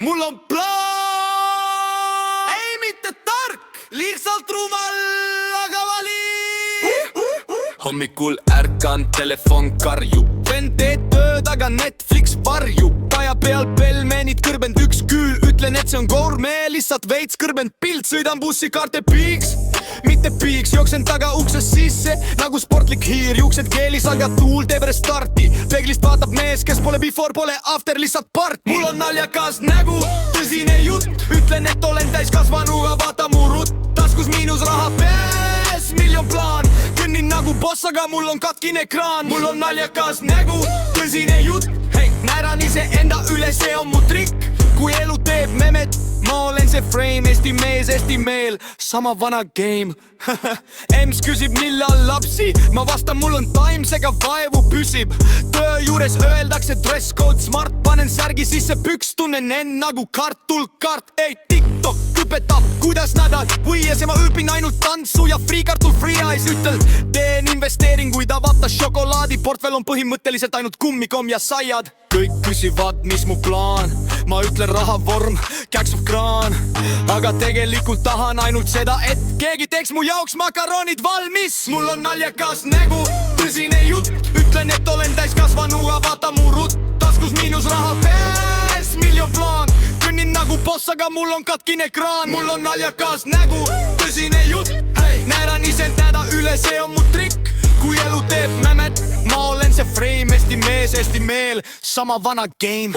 mul on plaan, ei mitte tark, lihtsalt rumal, aga vali. Hommikul ärkan, telefon karjub, vend teed tööd, aga Netflix varjub. Paja peal pelmenid, kõrbend üks küül, ütlen, et see on gourmet, lihtsalt veits kõrbend pilt. Sõidan bussikaarte piiks, mitte piiks, jooksen taga uksest sisse nagu sportlik hiir. Juuksed keelis, aga tuul teeb restarti. Peeglist vaatab mees, kes pole before, pole after, lihtsalt part. Mul on naljakas nägu, tõsine jutt, ütlen, et olen täiskasvanuga, vaata mu rutt. Taskus miinus raha pees, miljon plaan. Kõnnin nagu boss, aga mul on katkine ekraan. Mul on naljakas nägu, tõsine jutt, hei, näran ise enda üle, see on mu trikk. Kui elu teeb memet, ma olen see frame, Eesti mees, Eesti meel, sama vana game. Ems küsib, millal lapsi, ma vastan, mul on time, seega vaevu püsib. Töö juures öeldakse dress code smart, panen särgi sisse püks, tunnen end nagu kartulkart. Ei, TikTok õpetab, kuidas nädal võies ja ma õpin ainult tantsu ja free kartul free eyes. Ütel, teen investeeringuid, avata šokolaadi, portfell on põhimõtteliselt ainult kummikom ja saiad. Kõik küsivad, mis mu plaan, ma ütlen rahavorm, käksub kraan. Aga tegelikult tahan ainult seda, et keegi teeks mu jaoks makaronid valmis. Mul on naljakas nägu, tõsine jutt, ütlen, et olen täiskasvanuga, vaata mu rutt. Taskus miinus raha pees, miljon plaan. Kõnnin nagu boss, aga mul on katkine ekraan. Mul on naljakas nägu, tõsine jutt, hei, näran ise täda üle, see on mu trikk. Kui elu teeb mämet, ma olen see frame, Eesti mees, Eesti meel, sama vana game.